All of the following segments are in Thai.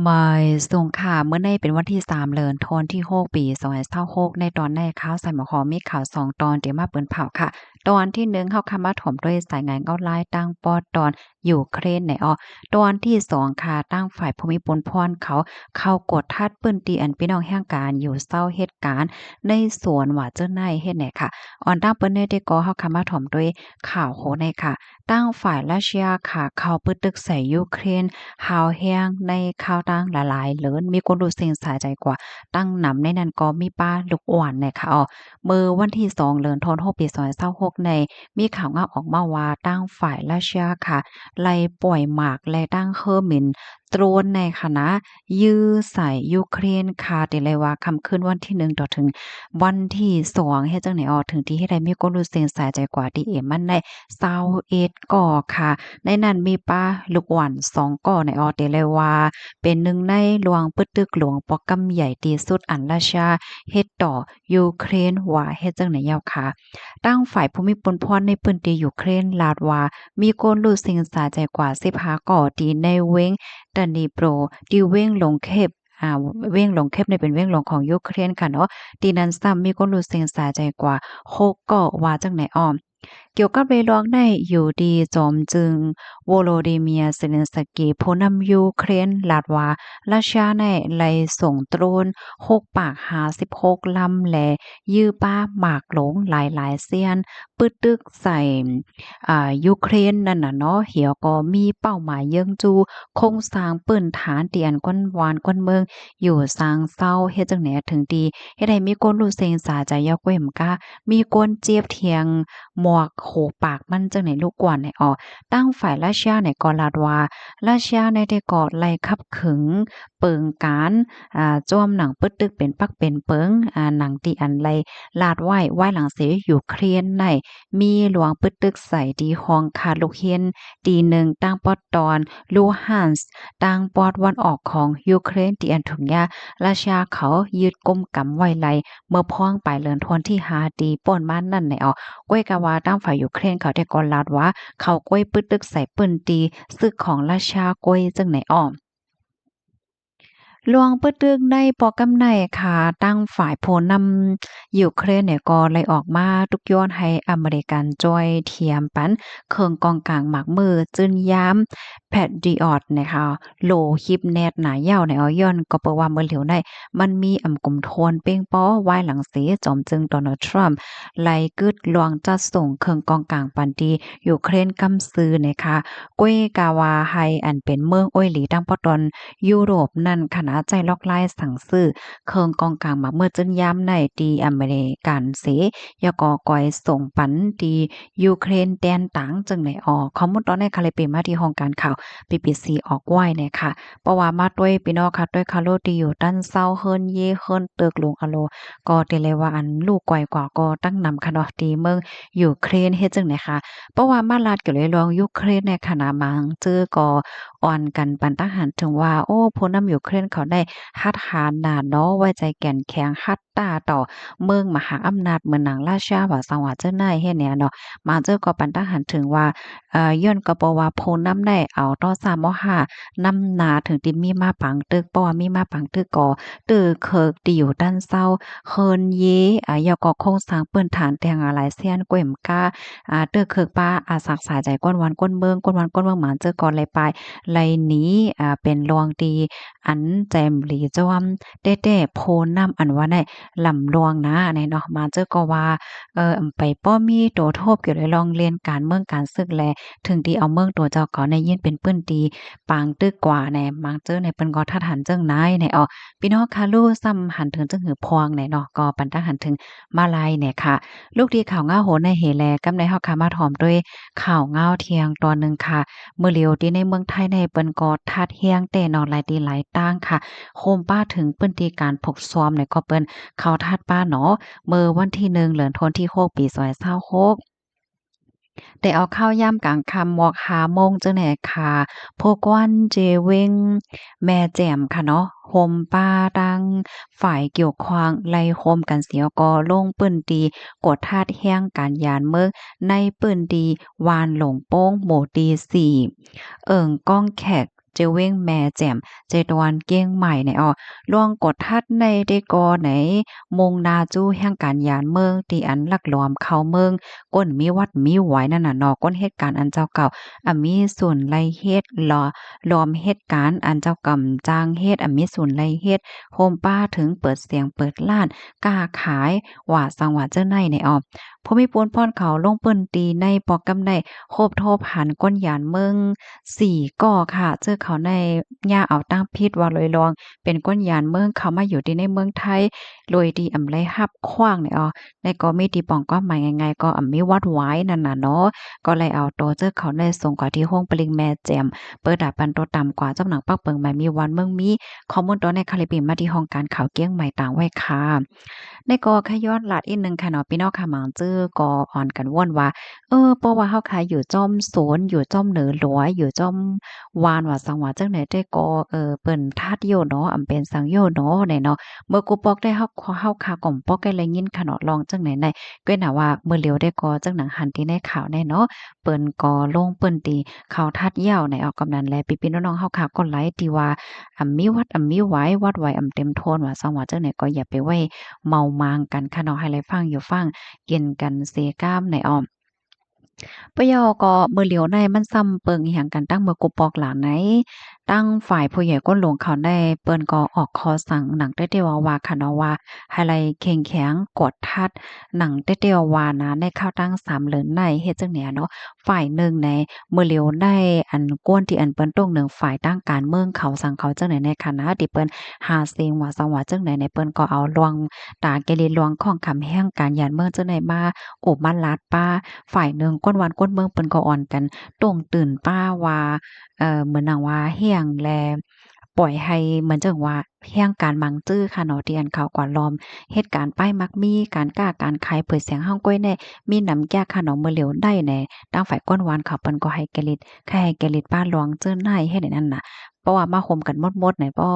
ไม่สงค่ะเมื่อในเป็นวันที่3เดือนธันวาคมที่6ปี2026ในตอนในข่าวใส่หมอหอมมีข่าว2ตอนเดี๋ยวมาเปิ้นเผาค่ะตอนที่1เฮาคำว่าถมด้วยสายงานเงาลายตั้งปอตอนยูเครนในตอนที่2ค่ะตั้งฝ่ายภูมิปนพรเขาเข้ากดทัดปื้นตีอันพี่น้องแห่งการอยู่เศร้าเหตุการณ์ในสวนว่าเจ้าในเฮ็ดไหนค่ะออนตั้งเปิ้นได้ก็เฮาคำว่าถมด้วยข่าวโหในค่ะตั้งฝ่ายรัสเซียค่ะเข้าปึกตึกใส่ยูเครน หาวแห้งในข้าวตังหลายๆเลินมีคนรู้สึกสาใจกว่าตั้งหนำในนั้นก็มีป้าลูกอ่อนเนี่ยค่ะมื้อวันที่2เดือนธันวาคมปี2026ในมีข่าวงาออกมาว่าตั้งฝ่ายราชยาค่ะไล่ปล่อยหมากและตั้งเคอร์มินโดรนในคณะยื้อใส่ยูเครนค่ะติเลยว่าค่ำคืนวันที่1ต่อถึงวันที่2เฮ็ดจังได๋ถึงที่เฮ็ดให้มีคนรู้สึกสาใจกว่าที่มันได้21ก่อค่ะ ในนั้นมีป้าลูกหวัน2ก่อในออเดเลยว่าเป็นหนึ่งในหลวงปึตึกหลวงปอกำใหญ่ที่สุดอันราชาเฮ็ดต่อยูเครนว่าเฮ็ดจังไหนยาวค่ะตั้งฝ่ายภูมิปนพรในพื้นที่ยูเครนลาดว่ามีคนรู้สิงสาใจกว่า15ก่อที่ในเว้งดานิโปรที่เว้งลงเข็บเว้งหลงเข็บเนี่ยเป็นเว้งหลงของยูเครนค่ะเนาะที่นั้นซ้ำมีคนรู้สิงสาใจกว่า6ก่อว่าจังไหนอ้อม เกี่ยวกับเรื่องร้องได้อยู่ดีจอมจึงโวโลดิเมียร์เซเลนสกีผู้นำยูเครนลาดว่าราชาในไล่ส่งโตรน6ปาก56ลำและยื้อป้าหมากหลงหลายๆเซียนปึดตึกใส่ยูเครนนั่นน่ะเนาะเหี่ยวก็มีเป้าหมายเยิงจูโครงสร้างปืนฐานเตียนก้นวานก้นเมืองอยู่สร้างเศร้าเฮ็ดจังไหนถึงดีเฮ็ดให้มีคนรู้เซงสาใจยอกเว้มกะมีคนเจี๊ยบเทียง หมวกโขปากมันจังไหนลูกกวนเนี่ยตั้งฝ่ายราชาในกอลาดว่าราชาในได้ก่อไล่ขับขึงเปิงการจ้อมหนังปึดตึกเป็นปักเป็นเปิงหนังตีอันไลลาดไหว้หลังเสอยู่เครียนในมีหลวงปึดตึกใส่ดีฮองคาลูกเฮียนตีหนึ่งตั้งปอดตอนลูฮันส์ตั้งปอดวันออกของยูเครนตีอันถุงยาราชาเขายืดก้มกำไว้ไลเมื่อพ้องไปเลินทวนที่หาดีป่นมานั่นในก้วยกาวาตั้งฝ่ายยูเครนเขาได้ก่อลาดว่าเขาก้วยปึดตึกใส่ปืนตีซึกของราชาก้วยจังไหนหลวงปะตึกได้ปอกำไนค่ะตั้งฝ่ายผู้นำยูเครนเนี่ยก็เลยออกมาทุกย้อนให้อเมริกันจอยเทียมปันเคิงกองกลางหมากมือจื้นย้ำแพดดิออดนะคะโลฮิปแนตหนายาวในย้อนก็เปว่าเมื่อเหลียวในมันมีกลุ่มโทนเป้งป้อไว้หลังเสจอมจึงโดนัลด์ทรัมป์ไล่กึดลวงจัดส่งเคิงกองกลางปันดียูเครนกำซือนะคะก้วยกาวาไฮอันเป็นเมืองอ้อยหลีตั้งปอตอน ยุโรปนั่นคณะใจลอกไล่สั่งซื้อเคิงกองกลางมาเมื่อจึ้นย้ำในดีอเมริกันเสยกอกอยส่งปันดียูเครนแดนต่างจึงไหนข้อมูลตอนในคาเลเปมาที่ห้องการข่าว BBC ออกไว้เนี่ยค่ะเพราะว่ามาด้วยพี่น้องค่ะด้วยคาโลที่อยู่ด้านเซาเฮิรนเยเฮิรนตึกหลวงอะโลก็เตเลยว่าอันลูกก่อยกว่าก็ตั้งนำค่ะเนาะที่เมืองยูเครนเฮ็ดจังไหนคะเพราะว่ามาลาดเกี่ยวเลยลองยูเครนในขณะมังเจอก็ อ่อนกันปานทหารถึงว่าโอ้ผู้นำยูเครนเขาได้ฮัดหาญน่ะเนาะไว้ใจแก่นแข็งฮัดตาต่อเมืองมหาอำนาจเหมือนหนังราชาว่าสังว่าเจ้านายเฮ็ดเนี่ยเนาะมาเจอก็ปันทหารถึงว่าย้อนก็บ่ว่าผู้นำได้เอาต่อ3เอา5นำหน้าถึงที่มีมาปังตึกเพราะว่ามีมาปังตึกก็ตึกเคิกที่อยู่ด้านเซาเฮินเยยอก็โครงสร้างปืนฐานแต่งหลายเซียนกวยมกาตึกเคิกป้าศักษาใจก้นวันก้นเมืองก้นวันก้นเมืองหมานเจอก่อนเลยไป ไลนี้เป็นรองดีอันแจมหลีจ้อมแต้ๆโพนำอันว่าได้ลำลวงนะในเนาะมาเจอก็ว่าไปป้อมีโตโทบเกี่ยวกับลองเรียนการเมืองการศึกแลถึงที่เอาเมืองตัวเจ้าก็ในยินเป็นปื้นตีปางตึกกว่าแหน่มังเจอในเปิ้นก็ทัดหันเจิงนายในพี่น้องค่ะลูกซ้ำหันถึงจึงหือพวงในเนาะก็ปันตะหันถึงมาลายเนี่ยค่ะลูกดีข่าวง้าโหนในเหแลกำในเฮาค่ะมาถอมด้วยข่าวง้าวเที่ยงตอนหนึ่งค่ะ เมื่อเลียวที่ในเมืองไทยในเปิ้นก็ทัดเฮียงแต่นอหลายตีหลายต่างค่ะโคมป้าถึงเปิ้นที่การพกซ้อมเนี่ยก็เปิ้นเข้าทัดป้าเนาะเมื่อวันที่1เดือนธันวาคมที่6ปี2026ได้เอาข้าวย่ำกลางค่ำมอก5โมงจังแหน่ค่ะพวกวันเจเวงแม่แจ่มค่ะเนาะโฮมป้าดังฝ่ายเกี่ยวข้องไล่โฮมกันเสียก็ลงปื้นตีกดทาดแห้งการยานเมืองในปื้นดีวานหลงโป้งหมู่ตี4 ก้องแขก เจเว้งแม่แจ่มเจตวันเก้งใหม่ในล่วงกดทัดในได้กอไหนมงนาจู้แห่งการยานเมืองที่อันลักหลอมเข้าเมืองก้นมีวัดมีไหวนั่นน่ะเนาะก้นเหตุการณ์อันเจ้าเก่ามีส่วนไล่เฮ็ดล้อมเหตุการณ์อันเจ้ากำจางเฮ็ดมีส่วนไล่เฮ็ดโฮมป้าถึงเปิดเสียงเปิดร้านกล้าขายว่าสังว่าเจ้าในในผู้มีปวนพรเขาลงเปิ้นตีในปอกกำได้โคบโทบหันก้นหยานเมือง4ก่อค่ะเจอเขาในย่าเอาตั้งพิษว่าลอยลองเป็นก้นหยานเมืองเขามาอยู่ที่ในเมืองไทยโดยดีไลฮับขว้างเนี่ยในก็มีตีปองก็หมายง่ายๆก็มีวัดไว้นั่นน่ะเนาะก็เลยเอาโตเจอเขาในส่งกว่าที่ห้องปริงแม่แจ่มเปิดดาบปันโตต่ำกว่าจำหนังปักเปิงหมายมีวันเมืองมีข้อมูลตัวในคาลิปิมาที่ห้องการข่าวเกี้ยงใหม่ต่างไว้ค่ะในก็ขย้อนลาดอีกนึงค่ะเนาะพี่น้องค่ะหมางจื้อก็อ่อนกันว่นว่าเพราะว่าเฮาขายอยู่จ้อมสวนอยู่จ้อมเหนือหลวอยู่จ้อมวานว่าสังว่าจังไหนได้ก็เปิ้นทาดโยเนาะอำเป็นสังโยเนาะไหนเนาะเมื่อกูปอกได้เฮาคาก่อมปอกได้เลยยินค่ะเนาะลองจังไหนได้ก็น่ะว่าเมื่อเหลียวได้ก็จังหนังหันที่ในข่าวแน่เนาะเปิ้นก็ลงเปิ้นตีเขาทัดเหย้าในกำนันแลพี่ๆน้องๆเฮาค่ะก็ไลฟ์ที่ว่ามีวัดมีไหววัดไหวเต็มโทนว่าสังว่าจังไหนก็อย่าไปไว้เมามางกันค่ะเนาะให้ไรฟังอยู่ฟังกินกันเสกล้ามในปะยอก็มื้อเหลียวในมันซ้ำเปิงอิหยังกันตั้งเมื่อกุปอกหลานไหนตั้งฝ่ายผู้ใหญ่ก้นหลวงเขาได้เปิ้นก็ออกคอสั่งหนังเต๊ะๆว่าค่ะเนาะว่าให้ไลเข้งแข็งกดทัดหนังเต๊ะๆว่านะในข้าวตั้ง3เลินในเฮ็ดจังแหนเนาะฝ่ายหนึ่งในมื้อเหลียวได้อันก้นที่อันเปิ้นตรงหนึ่งฝ่ายตั้งการเมืองเขาสั่งเขาจังไหนในคณะที่เปิ้นหาเสียงว่าสังว่าจังไหนในเปิ้นก็เอาลวงตาแกลิลวงของคำแห้งการยานเมืองจังไหนมาโอบมาลาดป้า ฝ่ายหนึ่งก้นวันก้นเมืองเปิ้นก็อ่อนกันโต้งตื่นป้าว่าเหมือนหนังว่าเฮียงแลปล่อยให้เหมือนจังว่าเฮียงการมังจื้อค่ะเนาะที่อันเขากว่าล้อมเหตุการณ์ป้ายมักมีการกล้าการขายเปิดเสียงห้างก้อยแน่มีหนำแก้ค่ะเนาะเมื่อเหลียวได้แน่ทางฝ่ายก้นวานเขาเปิ้นก็ให้แกลิดแค่ให้แกลิดป้าหลวงเจิ้นให้เฮ็ดให้นั่นน่ะเพราะว่ามาห่มกันหมดๆไหนบ่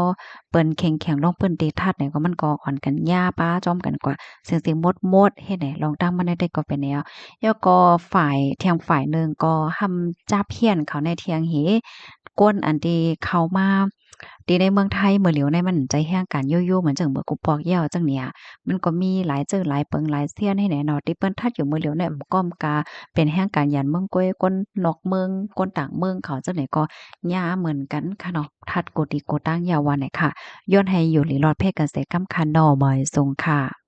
เปิ้นแข็งๆลงเปิ้นตีทัดไหนก็มันก็อ่อนกันย่าป้าจ้อมกันกว่าเสียงๆมดๆเฮ็ดให้ลองตั้งมาได้ก็เป็นแนว แล้วก็ฝ่ายเทียงฝ่ายหนึ่งก็ทำจับเฮียนเขาในเทียงเหก้นอันที่เขามาที่ในเมืองไทยเมื่อเหลียวในมันใจแห้งกันโย่ๆเหมือนจังเมื่อกุปอกเหย้าจังเนี่ยมันก็มีหลายเจอหลายเปิงหลายเสี้ยนให้แหน่เนาะที่เปิ้นทัดอยู่เมื่อเหลียวเนี่ยก้อมกาเป็นแห้งการยันเมืองก้อยก้นนอกเมืองก้นต่างเมืองเขาจังไหนก็ยาเหมือนกันค่ะเนาะทัดโกติโกตั้งยาววันไหนค่ะย้อนให้อยู่หลีรอดเพศกันเสกำคันนอมอยทรงค่ะ